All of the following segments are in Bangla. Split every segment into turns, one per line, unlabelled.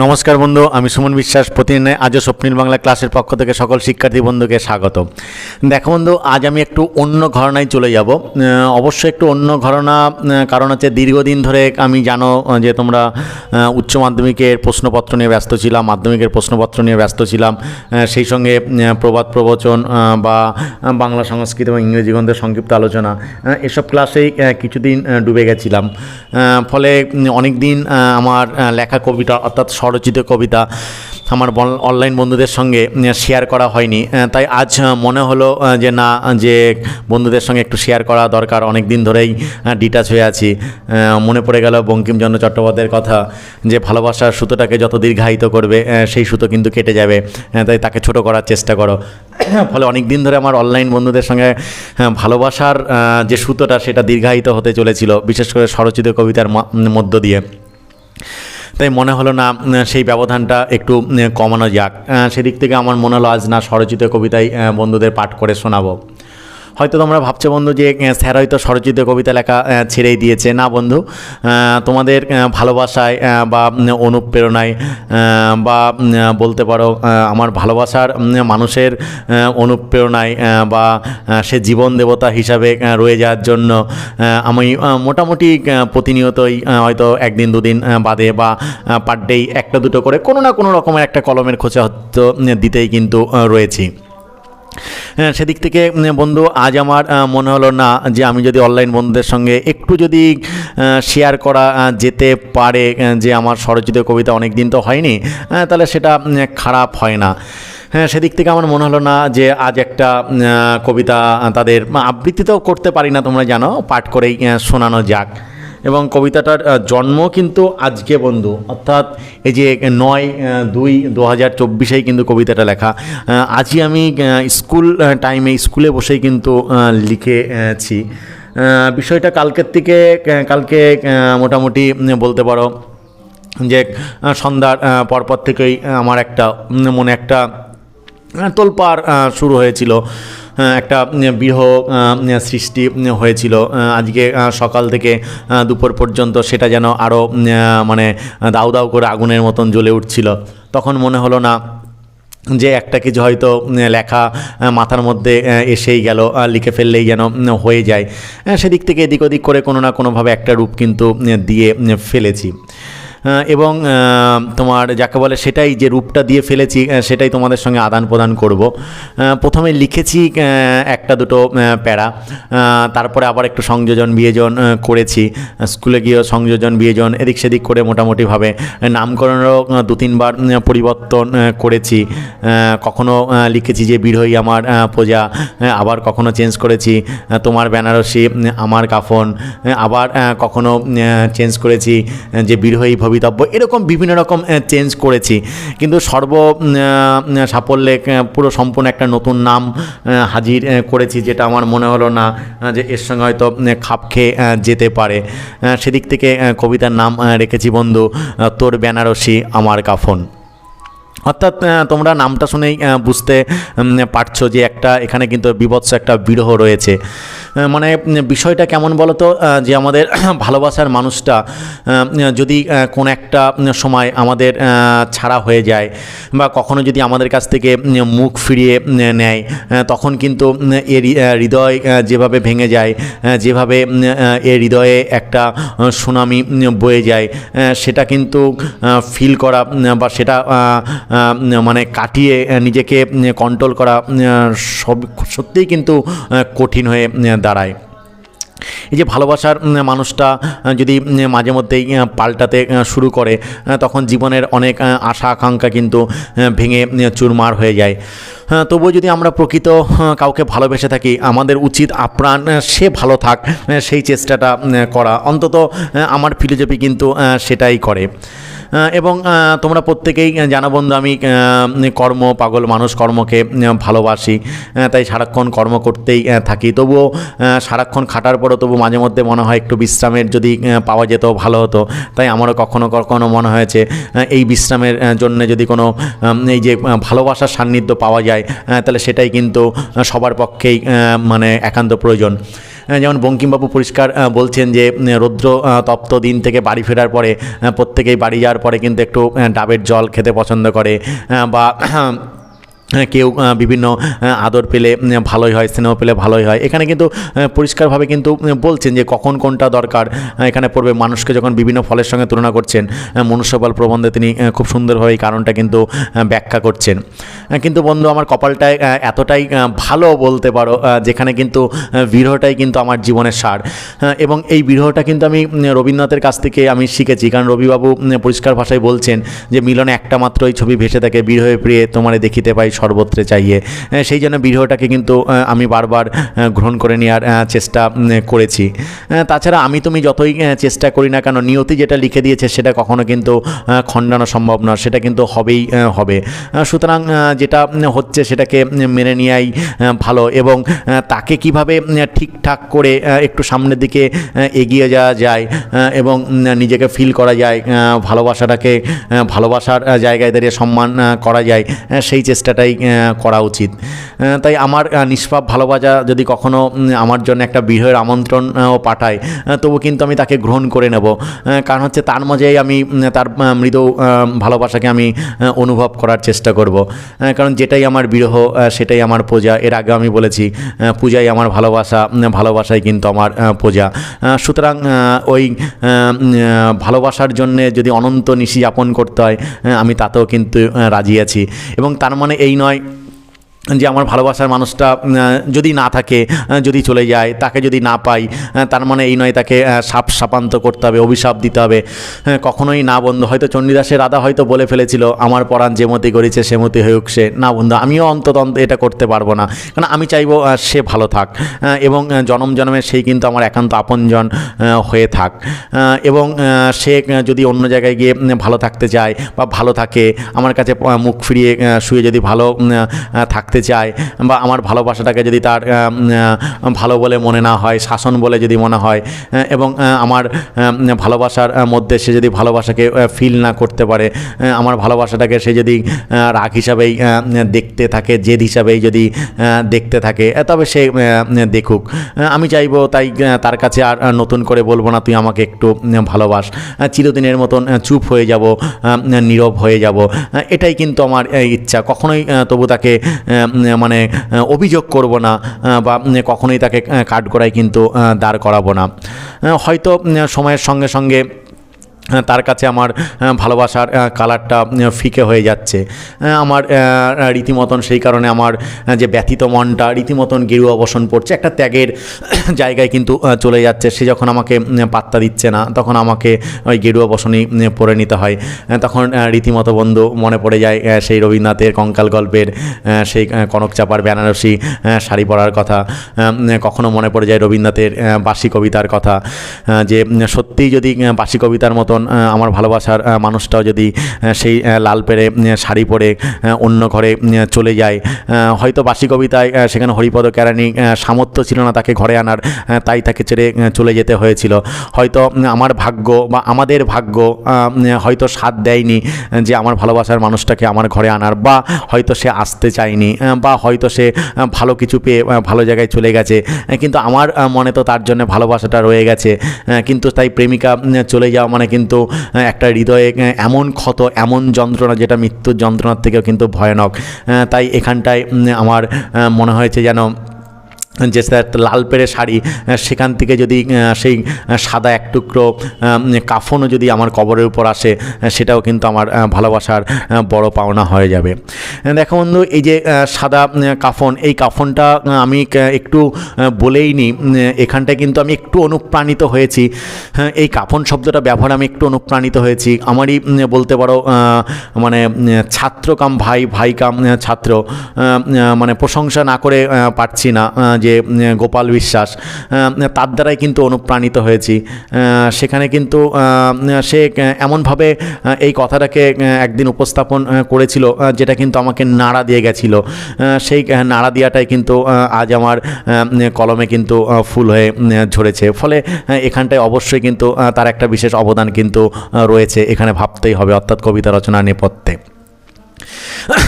নমস্কার বন্ধু, আমি সুমন বিশ্বাস। প্রতিদিন আজও স্বপ্নিল বাংলা ক্লাসের পক্ষ থেকে সকল শিক্ষার্থী বন্ধুকে স্বাগত। দেখো বন্ধু, আজ আমি একটু অন্য ঘরানায় চলে যাব। অবশ্যই একটু অন্য ঘরানা, কারণ হচ্ছে দীর্ঘদিন ধরে আমি জানো যে তোমরা উচ্চ মাধ্যমিকের প্রশ্নপত্র নিয়ে ব্যস্ত ছিলাম, মাধ্যমিকের প্রশ্নপত্র নিয়ে ব্যস্ত ছিলাম, সেই সঙ্গে প্রবাদ প্রবচন বা বাংলা সংস্কৃত এবং ইংরেজি গ্রন্থের সংক্ষিপ্ত আলোচনা, এসব ক্লাসেই কিছুদিন ডুবে গেছিলাম। ফলে অনেক দিন আমার লেখা কবিতা অর্থাৎ স্বরচিত কবিতা আমার অনলাইন বন্ধুদের সঙ্গে শেয়ার করা হয়নি। তাই আজ মনে হলো যে বন্ধুদের সঙ্গে একটু শেয়ার করা দরকার। অনেক দিন ধরেই ডিটাচ হয়ে আছি। মনে পড়ে গেল বঙ্কিমচন্দ্র চট্টোপাধ্যায়ের কথা, যে ভালোবাসার সুতোটাকে যত দীর্ঘায়িত করবে সেই সুতো কিন্তু কেটে যাবে, তাই তাকে ছোট করার চেষ্টা করো। ফলে অনেক দিন ধরে আমার অনলাইন বন্ধুদের সঙ্গে ভালোবাসার যে সুতোটা সেটা দীর্ঘায়িত হতে চলেছিল, বিশেষ করে স্বরচিত কবিতার মধ্য দিয়ে। তাই মনে হলো না সেই ব্যবধানটা একটু কমানো যাক। সেদিক থেকে আমার মনে হলো আজ না স্বরচিত কবিতাই বন্ধুদের পাঠ করে শোনাবো। হয়তো তোমরা ভাবছো বন্ধু যে স্যার হয়তো স্বরচিত কবিতা লেখা ছেড়েই দিয়েছে। না বন্ধু, তোমাদের ভালোবাসায় বা অনুপ্রেরণায় বা বলতে পারো আমার ভালোবাসার মানুষের অনুপ্রেরণায় বা সে জীবন দেবতা হিসাবে রয়ে যাওয়ার জন্য আমি মোটামুটি প্রতিনিয়তই হয়তো একদিন দুদিন বাদে বা পার ডেই একটা দুটো করে কোনো না কোনো রকমের একটা কলমের খোঁচা হয়তো দিতেই কিন্তু রয়েছি। সেদিক থেকে বন্ধু আজ আমার মনে হলো না যে আমি যদি অনলাইন বন্ধুদের সঙ্গে একটু যদি শেয়ার করা যেতে পারে যে আমার স্বরচিত কবিতা অনেক দিন তো হয়নি, তাহলে সেটা খারাপ হয় না। সেদিক থেকে আমার মনে হলো না যে আজ একটা কবিতা তাদের আবৃত্তি তো করতে পারি না, তোমরা জানো, পাঠ করেই শোনানো যাক। এবং কবিতাটার জন্ম কিন্তু আজকে বন্ধু, অর্থাৎ এই যে 9/2/2024 কিন্তু কবিতাটা লেখা। আজই আমি স্কুলে বসেই কিন্তু লিখেছি। বিষয়টা কালকে মোটামুটি বলতে পারো যে সন্ধ্যার পরপর থেকেই আমার মনে একটা তোলপাড় শুরু হয়েছিল, একটা বিরহ সৃষ্টি হয়েছিল। আজকে সকাল থেকে দুপুর পর্যন্ত সেটা যেন আরও দাউ দাউ করে আগুনের মতন জ্বলে উঠছিল। তখন মনে হলো না যে একটা কিছু হয়তো লেখা মাথার মধ্যে এসেই গেল, লিখে ফেললেই যেন হয়ে যায়। সেদিক থেকে এদিক ওদিক করে কোনো না কোনোভাবে একটা রূপ কিন্তু দিয়ে ফেলেছি। এবং তোমার যাকে বলে সেটাই, যে রূপটা দিয়ে ফেলেছি সেটাই তোমাদের সঙ্গে আদান প্রদান করব। প্রথমে লিখেছি একটা দুটো প্যারা, তারপরে আবার একটু সংযোজন বিয়োজন করেছি। স্কুলে গিয়েও সংযোজন বিয়োজন এদিক সেদিক করে মোটামুটিভাবে নামকরণেরও 2-3 বার পরিবর্তন করেছি। কখনো লিখেছি যে বিরহী আমার প্রজা, আবার কখনো চেঞ্জ করেছি তোমার বেনারসি আমার কাফন, আবার কখনো চেঞ্জ করেছি যে বিরহী ভবিতব্য। এরকম বিভিন্ন রকম চেঞ্জ করেছি, কিন্তু সাফল্যে পুরো সম্পূর্ণ একটা নতুন নাম হাজির করেছি, যেটা আমার মনে হলো না যে এর সঙ্গে হয়তো খাপ খেয়ে যেতে পারে। সেদিক থেকে কবিতার নাম রেখেছি বন্ধু তোর বেনারসি আমার কাফন। অর্থাৎ তোমরা নামটা শুনেই বুঝতে পারছো যে এখানে কিন্তু বীভৎস একটা বিরহ রয়েছে। মানে বিষয়টা কেমন বলো তো, যে আমাদের ভালোবাসার মানুষটা যদি কোন একটা সময় আমাদের ছাড়া হয়ে যায় বা কখনো যদি আমাদের কাছ থেকে মুখ ফিরিয়ে নেয়, তখন কিন্তু এর হৃদয় যেভাবে ভেঙে যায়, যেভাবে এর হৃদয়ে একটা সুনামি বয়ে যায়, সেটা কিন্তু ফিল করা বা সেটা কাটিয়ে নিজেকে কন্ট্রোল করা সত্যিই কিন্তু কঠিন হয়ে দাঁড়ায়। এই যে ভালোবাসার মানুষটা যদি মাঝে মধ্যেই পাল্টাতে শুরু করে, তখন জীবনের অনেক আশা আকাঙ্ক্ষা কিন্তু ভেঙে চুরমার হয়ে যায়। তবুও যদি আমরা প্রকৃত কাউকে ভালোবেসে থাকি, আমাদের উচিত আপ্রাণ সে ভালো থাক সেই চেষ্টাটা করা। অন্তত আমার ফিলোসফি কিন্তু সেটাই করে। এবং তোমরা প্রত্যেকেই জানো বন্ধু, আমি কর্ম পাগল মানুষ, কর্মকে ভালোবাসি, তাই সারাক্ষণ কর্ম করতেই থাকি। তবুও সারাক্ষণ খাটার পরও তবু মাঝে মধ্যে মনে হয় একটু বিশ্রামের যদি পাওয়া যেত ভালো হতো। তাই আমারও কখনো কখনো মনে হয়েছে এই বিশ্রামের জন্য যদি কোনো এই যে ভালোবাসার সান্নিধ্য পাওয়া যায়, তাহলে সেটাই কিন্তু সবার পক্ষেই একান্ত প্রয়োজন। যেমন বঙ্কিমবাবু পরিষ্কার বলছেন যে রৌদ্র তপ্ত দিন থেকে বাড়ি ফেরার পরে প্রত্যেকেই বাড়ি যাওয়ার পরে কিন্তু একটু ডাবের জল খেতে পছন্দ করে, বা কেউ বিভিন্ন আদর পেলে ভালোই হয়, স্নেহ পেলে ভালোই হয়। এখানে কিন্তু পরিষ্কারভাবে কিন্তু বলছেন যে কখন কোনটা দরকার এখানে পড়বে। মানুষকে যখন বিভিন্ন ফলের সঙ্গে তুলনা করছেন, মনুষ্যবল প্রবন্ধে তিনি খুব সুন্দরভাবে এই কারণটা কিন্তু ব্যাখ্যা করছেন। কিন্তু বন্ধু, আমার কপালটায় এতটাই ভালো বলতে পারো, যেখানে কিন্তু বিরহটাই কিন্তু আমার জীবনের সার। এবং এই বিরহটা কিন্তু আমি রবীন্দ্রনাথের কাছ থেকে আমি শিখেছি, কারণ রবিবাবু পরিষ্কার ভাষায় বলছেন যে মিলনে একটা মাত্রই ছবি ভেসে থাকে, বিরহে প্রিয়ে তোমারে দেখিতে পাই সর্বত্রে চাইয়ে। সেই জন্য বিরহটাকে কিন্তু আমি বারবার গ্রহণ করে নেওয়ার চেষ্টা করেছি। তাছাড়া আমি তুমি যতই চেষ্টা করি না কেন, নিয়তি যেটা লিখে দিয়েছে সেটা কখনো কিন্তু খণ্ডানো সম্ভব নয়, সেটা কিন্তু হবেই হবে। সুতরাং যেটা হচ্ছে সেটাকে মেনে নেওয়াই ভালো, এবং তাকে কিভাবে ঠিকঠাক করে একটু সামনের দিকে এগিয়ে যাওয়া যায় এবং নিজেকে ফিল করা যায়, ভালোবাসাটাকে ভালোবাসার জায়গায় দাঁড়িয়ে সম্মান করা যায়, সেই চেষ্টাটাই করা উচিত। তাই আমার নিষ্পাপ ভালোবাসা যদি কখনো আমার জন্য একটা বিরহের আমন্ত্রণ পাঠায়, তবু কিন্তু আমি তাকে গ্রহণ করে নেব, কারণ হচ্ছে তার মধ্যেই আমি তার মৃদু ভালোবাসাকে আমি অনুভব করার চেষ্টা করব। কারণ যেটাই আমার বিরহ সেটাই আমার পূজা। এর আগে আমি বলেছি, পূজাই আমার ভালোবাসা, ভালোবাসাই কিন্তু আমার পূজা। সুতরাং ওই ভালোবাসার জন্যে যদি অনন্ত নিশি যাপন করতে হয়, আমি তাতেও কিন্তু রাজি আছি। এবং তার মানে এই নয় যে আমার ভালোবাসার মানুষটা যদি না থাকে, যদি চলে যায়, তাকে যদি না পাই, তার মানে এই নয় তাকে শাপান্ত করতে হবে, অভিশাপ দিতে হবে। কখনোই না বন্ধু। হয়তো চণ্ডীদাসের রাধা হয়তো বলে ফেলেছিল, আমার পরাণ যেমতি করেছে সেমতি হউক সে। না বন্ধু, আমিও অন্তত এটা করতে পারবো না, কারণ আমি চাইবো সে ভালো থাক, এবং জনম জন্মের সেই কিন্তু আমার একান্ত আপনজন হয়ে থাক। এবং সে যদি অন্য জায়গায় গিয়ে ভালো থাকতে চায় বা ভালো থাকে, আমার কাছে মুখ ফিরিয়ে শুয়ে যদি ভালো থাকতে চায়, বা আমার ভালোবাসাটাকে যদি তার ভালো বলে মনে না হয়, শাসন বলে যদি মনে হয়, এবং আমার ভালোবাসার মধ্যে সে যদি ভালোবাসাকে ফিল না করতে পারে, আমার ভালোবাসাটাকে সে যদি রাগ হিসাবেই দেখতে থাকে, জেদ হিসাবেই যদি দেখতে থাকে, তবে সে দেখুক। আমি চাইবো তাই তার কাছে আর নতুন করে বলবো না তুই আমাকে একটু ভালোবাস, চিরদিনের মতন চুপ হয়ে যাব, নীরব হয়ে যাব। এটাই কিন্তু আমার ইচ্ছা। কখনোই তবু তাকে মানে অভিযোগ করব না, বা কখনোই তাকে কাঠগড়ায় কিন্তু দাঁড় করাবো না। হয়তো সময়ের সঙ্গে সঙ্গে তার কাছে আমার ভালোবাসার কালারটা ফিকে হয়ে যাচ্ছে। আমার রীতিমতন সেই কারণে আমার যে ব্যথিত মনটা রীতিমতন গেরুয়া বসন পড়ছে, একটা ত্যাগের জায়গায় কিন্তু চলে যাচ্ছে। সে যখন আমাকে পাত্তা দিচ্ছে না, তখন আমাকে ওই গেরুয়া বসনই পরে নিতে হয়। তখন রীতিমতো বন্ধু মনে পড়ে যায় সেই রবীন্দ্রনাথের কঙ্কাল গল্পের সেই কনক চাপার বেনারসি শাড়ি পরার কথা। কখনো মনে পড়ে যায় রবীন্দ্রনাথের বাসি কবিতার কথা, যে সত্যিই যদি বাসি কবিতার মতো আমার ভালোবাসার মানুষটাও যদি সেই লাল পেরে শাড়ি পরে অন্য ঘরে চলে যায়, হয়তো বাসি কবিতায় সেখানে হরিপদ কেরানি সামর্থ্য ছিল না তাকে ঘরে আনার, তাই তাকে ছেড়ে চলে যেতে হয়েছিল। হয়তো আমার ভাগ্য বা আমাদের ভাগ্য হয়তো সাথ দেয়নি যে আমার ভালোবাসার মানুষটাকে আমার ঘরে আনার, বা হয়তো সে আসতে চায়নি, বা হয়তো সে ভালো কিছু পেয়ে ভালো জায়গায় চলে গেছে, কিন্তু আমার মনে তো তার জন্য ভালোবাসাটা রয়ে গেছে। কিন্তু তাই প্রেমিকা চলে যাওয়া মানে কিন্তু একটা হৃদয়ে এমন ক্ষত, এমন যন্ত্রণা যেটা মৃত্যুর যন্ত্রণার থেকেও কিন্তু ভয়ানক। তাই এখানটায় আমার মনে হয়েছে যেন যে লাল পেরে শাড়ি, সেখান থেকে যদি সেই সাদা এক টুকরো কাফনও যদি আমার কবরের উপর আসে, সেটাও কিন্তু আমার ভালোবাসার বড় পাওনা হয়ে যাবে। দেখো বন্ধু, এই যে সাদা কাফন, এই কাফনটা আমি একটু বলেই নিই, এখানটায় কিন্তু আমি একটু অনুপ্রাণিত হয়েছি। এই কাফন শব্দটা ব্যবহার আমি একটু অনুপ্রাণিত হয়েছি। আমারই বলতে পারো মানে ছাত্র কাম ভাই, ভাই কাম ছাত্র, মানে প্রশংসা না করে পারছি না, যে গোপাল বিশ্বাস, তার দ্বারাই কিন্তু অনুপ্রাণিত হয়েছি। সেখানে কিন্তু সে এমনভাবে এই কথাটাকে একদিন উপস্থাপন করেছিল, যেটা কিন্তু আমাকে নাড়া দিয়ে গেছিলো। সেই নাড়া দেওয়াটাই কিন্তু আজ আমার কলমে কিন্তু ফুল হয়ে ঝরেছে। ফলে এখানটায় অবশ্যই কিন্তু তার একটা বিশেষ অবদান কিন্তু রয়েছে, এখানে ভাবতেই হবে, অর্থাৎ কবিতা রচনা নেপথ্যে।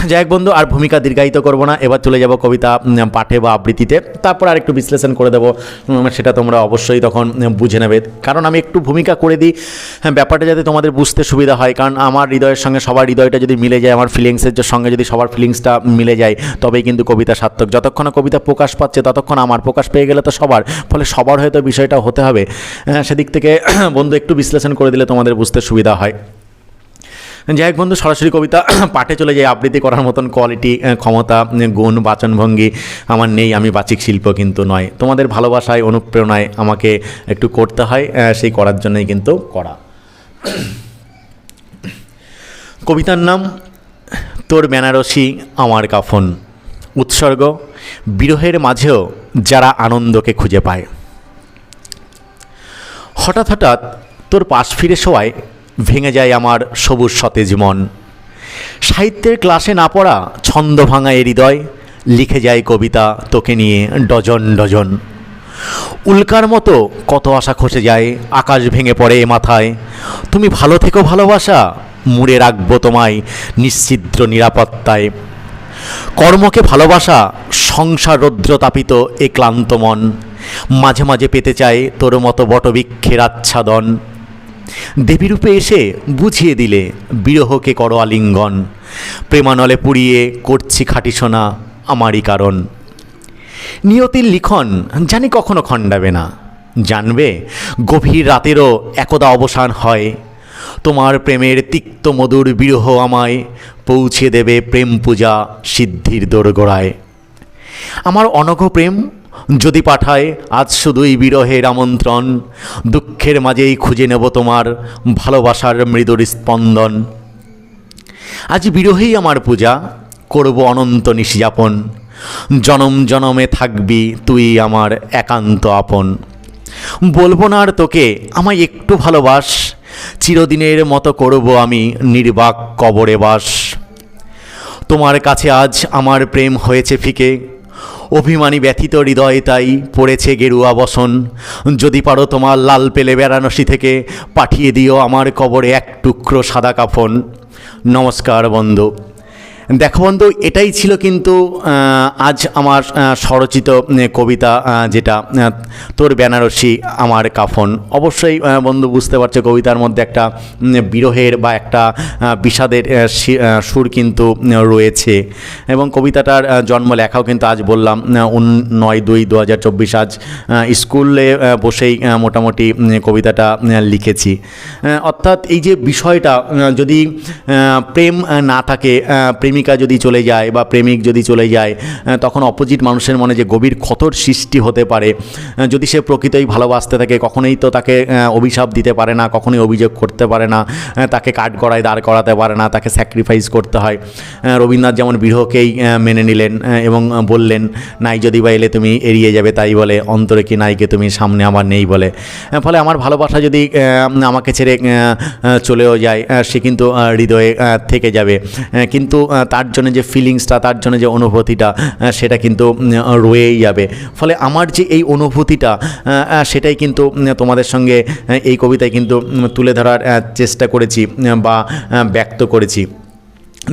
যাই হোক বন্ধু, আর ভূমিকা দীর্ঘায়িত করব না, এবার চলে যাব কবিতা পাঠে বা আবৃত্তিতে। তারপর আর একটু বিশ্লেষণ করে দেবো, সেটা তোমরা অবশ্যই তখন বুঝে নেবে। কারণ আমি একটু ভূমিকা করে দিই ব্যাপারটা যাতে তোমাদের বুঝতে সুবিধা হয়। কারণ আমার হৃদয়ের সঙ্গে সবার হৃদয়টা যদি মিলে যায়, আমার ফিলিংসের সঙ্গে যদি সবার ফিলিংসটা মিলে যায়, তবেই কিন্তু কবিতা সার্থক। যতক্ষণ কবিতা প্রকাশ পাচ্ছে ততক্ষণ আমার, প্রকাশ পেয়ে গেলে তো সবার, ফলে সবার হয়তো বিষয়টা হতে হবে। সেদিক থেকে বন্ধু একটু বিশ্লেষণ করে দিলে তোমাদের বুঝতে সুবিধা হয়। যাই হোক বন্ধু, সরাসরি কবিতা পাঠে চলে যাই। আবৃত্তি করার মতন কোয়ালিটি, ক্ষমতা, গুণ, বাচনভঙ্গি আমার নেই। আমি বাচিক শিল্প কিন্তু নয়, তোমাদের ভালোবাসায়, অনুপ্রেরণায় আমাকে একটু করতে হয়, সেই করার জন্যই কিন্তু করা। কবিতার নাম তোর বেনারসি আমার কাফন। উৎসর্গ বিরহের মাঝেও যারা আনন্দকে খুঁজে পায়। হঠাৎ হঠাৎ তোর পাশ ফিরে শোয়ায় ভেঙে যায় আমার সবুজ সতেজ মন। সাহিত্যের ক্লাসে না পড়া ছন্দ ভাঙা এ হৃদয় লিখে যায় কবিতা তোকে নিয়ে ডজন ডজন। উল্কার মতো কত আশা খসে যায়, আকাশ ভেঙে পড়ে এ মাথায়। তুমি ভালো থেকো ভালোবাসা, মুড়ে রাখবো তোমায় নিশ্ছিদ্র নিরাপত্তায়। কর্মকে ভালোবাসা, সংসার রৌদ্রতাপিত এ ক্লান্ত মন। মাঝে মাঝে পেতে চায় তোর মতো বটবৃক্ষের আচ্ছাদন। দেবীরূপে এসে বুঝিয়ে দিলে বিরহকে করো আলিঙ্গন। প্রেমানলে পুড়িয়ে করছি খাঁটি সোনা আমারই কারণ। নিয়তির লিখন জানি কখনো খণ্ডাবে না, জানবে গভীর রাতেরও একদা অবসান হয়। তোমার প্রেমের তিক্ত মধুর বিরহ আমায় পৌঁছে দেবে প্রেম পূজা সিদ্ধির দোরগোড়ায়। আমার অনঘ প্রেম যদি পাঠায় আজ শুধুই বিরহের আমন্ত্রণ। দুঃখের মাঝেই খুঁজে নেব তোমার ভালোবাসার মৃদুর স্পন্দন। আজ বিরহেই আমার পূজা, করব অনন্ত নিশিযাপন। জনম জনমে থাকবি তুই আমার একান্ত আপন। বলবো না আর তোকে আমায় একটু ভালোবাস, চিরদিনের মতো করব আমি নির্বাক কবরে বাস। তোমার কাছে আজ আমার প্রেম হয়েছে ফিকে, অভিমানী ব্যথিত হৃদয় তাই পড়েছে গেরুয়া বসন। যদি পারো তোমার লাল পেলে বেনারসি থেকে পাঠিয়ে দিও আমার কবরে এক টুকরো সাদা কাফন। নমস্কার বন্ধু। দেখো বন্ধু, এটাই ছিল কিন্তু আজ আমার স্বরচিত কবিতা, যেটা তোর বেনারসি আমার কাফন। অবশ্যই বন্ধু বুঝতে পারছো কবিতার মধ্যে একটা বিরহের বা একটা বিষাদের সুর কিন্তু রয়েছে। এবং কবিতাটার জন্ম লেখাও কিন্তু আজ বললাম 9/2/2024 আজ স্কুলে বসেই মোটামুটি কবিতাটা লিখেছি। অর্থাৎ এই যে বিষয়টা, যদি প্রেম না থাকে, প্রেমিকা যদি চলে যায় বা প্রেমিক যদি চলে যায়, তখন অপোজিট মানুষের মনে যে গভীর ক্ষতর সৃষ্টি হতে পারে। যদি সে প্রকৃতই ভালোবাসতে থাকে, কখনোই তো তাকে অভিশাপ দিতে পারে না, কখনোই অভিযোগ করতে পারে না, তাকে কাঠগড়ায় দাঁড় করাতে পারে না, তাকে স্যাক্রিফাইস করতে হয়। রবীন্দ্রনাথ যেমন বিরহকেই মেনে নিলেন এবং বললেন, নাই যদি বা এলে তুমি এড়িয়ে যাবে তাই বলে, অন্তরে কি নাইকে তুমি সামনে আমার নেই বলে। ফলে আমার ভালোবাসা যদি আমাকে ছেড়ে চলেও যায়, সে কিন্তু হৃদয়ে থেকে যাবে, কিন্তু তার জন্য যে ফিলিংসটা, তার জন্য যে অনুভূতিটা, সেটা কিন্তু রয়েই যাবে। ফলে আমার যে এই অনুভূতিটা, সেটাই কিন্তু তোমাদের সঙ্গে এই কবিতায় কিন্তু তুলে ধরার চেষ্টা করেছি বা ব্যক্ত করেছি।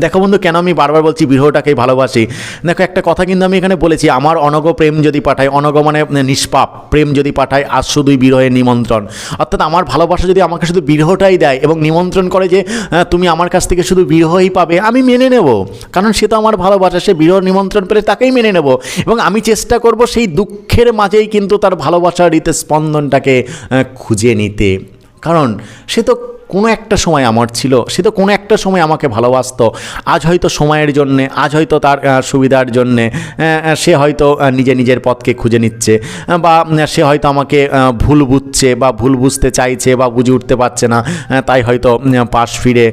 দেখো বন্ধু, কেন আমি বারবার বলছি বিরহটাকেই ভালোবাসি। দেখো, একটা কথা কিন্তু আমি এখানে বলেছি, আমার অনঘ প্রেম যদি পাঠায়, অনঘ মানে নিষ্পাপ প্রেম যদি পাঠায় আজ শুধুই বিরহের নিমন্ত্রণ। অর্থাৎ আমার ভালোবাসা যদি আমাকে শুধু বিরহটাই দেয় এবং নিমন্ত্রণ করে যে তুমি আমার কাছ থেকে শুধু বিরহই পাবে, আমি মেনে নেব। কারণ সে তো আমার ভালোবাসা, সে বিরহ নিমন্ত্রণ পেলে তাকেই মেনে নেব। এবং আমি চেষ্টা করব সেই দুঃখের মাঝেই কিন্তু তার ভালোবাসার স্পন্দনটাকে খুঁজে নিতে। কারণ সে তো কোনো একটা সময় আমার ছিল, সে তো কোনো একটা সময় আমাকে ভালোবাসতো। আজ হয়তো সময়ের জন্যে, আজ হয়তো তার সুবিধার জন্যে সে হয়তো নিজের পথকে খুঁজে নিচ্ছে, বা সে হয়তো আমাকে ভুল বুঝছে বা ভুল বুঝতে চাইছে বা বুঝে উঠতে পারছে না, তাই হয়তো পাশ ফিরে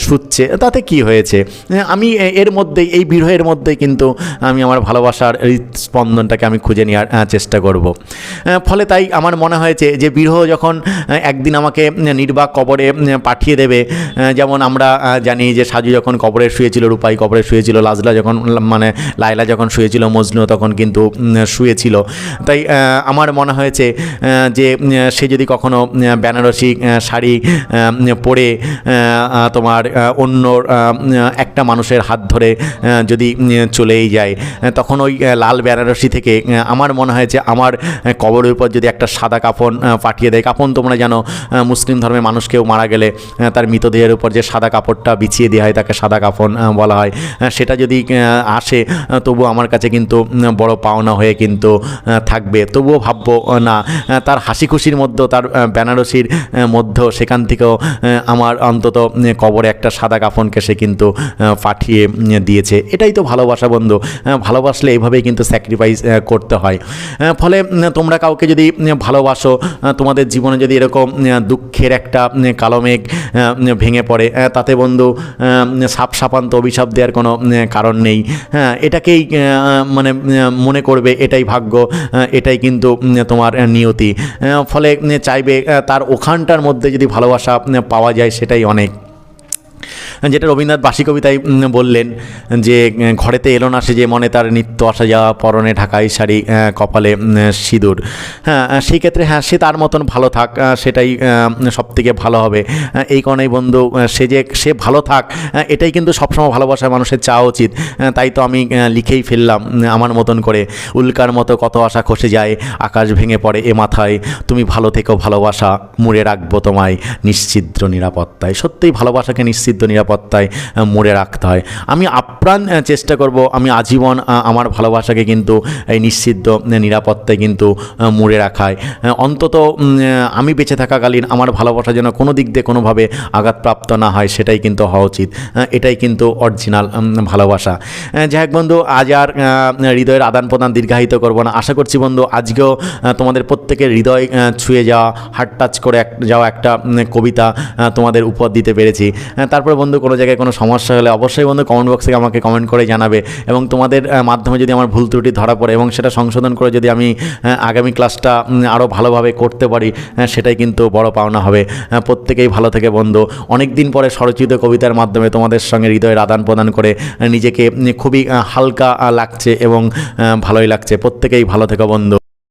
শুচ্ছে। তাতে কি হয়েছে? আমি এর মধ্যেই, এই বিরহের মধ্যেই কিন্তু আমি আমার ভালোবাসার স্পন্দনটাকে আমি খুঁজে নেওয়ার চেষ্টা করব। ফলে তাই আমার মনে হয়েছে যে বিরহ যখন একদিন আমাকে নির্বাক কবরে পাঠিয়ে দেবে। যেমন আমরা জানি যে সাজু যখন কবরে শুয়েছিল, রূপাই কবরে শুয়েছিল, লায়লা যখন শুয়েছিল, মজনু তখন কিন্তু শুয়েছিল। তাই আমার মনে হয়েছে যে সে যদি কখনো বেনারসি শাড়ি পরে তোমার অন্য একটা মানুষের হাত ধরে যদি চলেই যায়, তখন ওই লাল বেনারসি থেকে আমার মনে হয় যে আমার কবরের উপর যদি একটা সাদা কাফন পাঠিয়ে দেয়। কাফন তোমরা জানো, মুসলিম ধর্মের মানুষ কেউ মারা গেলে তার মৃতদেহের উপর যে সাদা কাপড়টা বিছিয়ে দেওয়া হয় তাকে সাদা কাফন বলা হয়। সেটা যদি আসে তবু আমার কাছে কিন্তু বড় পাওনা হয়ে কিন্তু থাকবে। তবুও ভাববো না, তার হাসি খুশির মধ্যেও, তার বেনারসির মধ্যেও সেখান থেকেও আমার অন্তত কবরে একটা সাদা কাফনকে সে কিন্তু পাঠিয়ে দিয়েছে। এটাই তো ভালোবাসা বন্ধু। ভালোবাসলে এইভাবেই কিন্তু স্যাক্রিফাইস করতে হয়। ফলে তোমরা কাউকে যদি ভালোবাসো, তোমাদের জীবনে যদি এরকম দুঃখের একটা কালো মেঘ ভেঙে পড়ে, তাতে বন্ধু সাপান্ত অভিশাপ দেওয়ার কোনো কারণ নেই। এটাকেই মনে করবে এটাই ভাগ্য, এটাই কিন্তু তোমার নিয়তি। ফলে চাইবে তার ওখানটার মধ্যে যদি ভালোবাসা পাওয়া যায় সেটাই অনেক। যেটা রবীন্দ্রনাথ বাসী কবিতায় বললেন যে ঘরেতে এলো না সে যে মনে তার নিত্য আসা যাওয়া, পরনে ঢাকাই শাড়ি, কপালে সিঁদুর। সেই ক্ষেত্রে সে তার মতন ভালো থাক, সেটাই সবথেকে ভালো হবে। এই কারণেই বন্ধু সে ভালো থাক, এটাই কিন্তু সবসময় ভালোবাসার মানুষের চাওয়া উচিত। তাই তো আমি লিখেই ফেললাম আমার মতন করে, উল্কার মতো কত আশা খসে যায়, আকাশ ভেঙে পড়ে এ মাথায়, তুমি ভালো থেকো ভালোবাসা, মুড়ে রাখবো তোমায় নিশ্চিদ্র নিরাপত্তায়। সত্যিই ভালোবাসাকে নিশ্চিদ্র নিরাপত্তায় মুড়ে রাখতে হয়। আমি আপ্রাণ চেষ্টা করব আমি আজীবন আমার ভালোবাসাকে কিন্তু এই নিশ্চিদ্র নিরাপত্তায় কিন্তু মুড়ে রাখায়। অন্তত আমি বেঁচে থাকাকালীন আমার ভালোবাসা যেন কোনো দিক দিয়ে কোনোভাবে আঘাতপ্রাপ্ত না হয়, সেটাই কিন্তু হওয়া উচিত। এটাই কিন্তু অরিজিনাল ভালোবাসা। যাই হোক বন্ধু, আজ আর হৃদয়ের আদান প্রদান দীর্ঘায়িত করব না। আশা করছি বন্ধু আজকেও তোমাদের প্রত্যেকের হৃদয় ছুঁয়ে যাওয়া, হার্ট টাচ করে যাওয়া একটা কবিতা তোমাদের উপহার দিতে পেরেছি। তারপরে বন্ধু কোনো জায়গায় কোনো সমস্যা হলে অবশ্যই বন্ধু কমেন্ট বক্সে আমাকে কমেন্ট করে জানাবে, এবং তোমাদের মাধ্যমে যদি আমার ভুল ত্রুটি ধরা পড়ে এবং সেটা সংশোধন করে যদি আমি আগামী ক্লাসটা আরও ভালোভাবে করতে পারি, সেটাই কিন্তু বড় পাওনা হবে। প্রত্যেকেই ভালো থেকে বন্ধু। অনেক দিন পরে স্বরচিত কবিতার মাধ্যমে তোমাদের সঙ্গে হৃদয়ের আদান প্রদান করে নিজেকে খুবই হালকা লাগছে এবং ভালোই লাগছে। প্রত্যেকেই ভালো থেকো বন্ধু।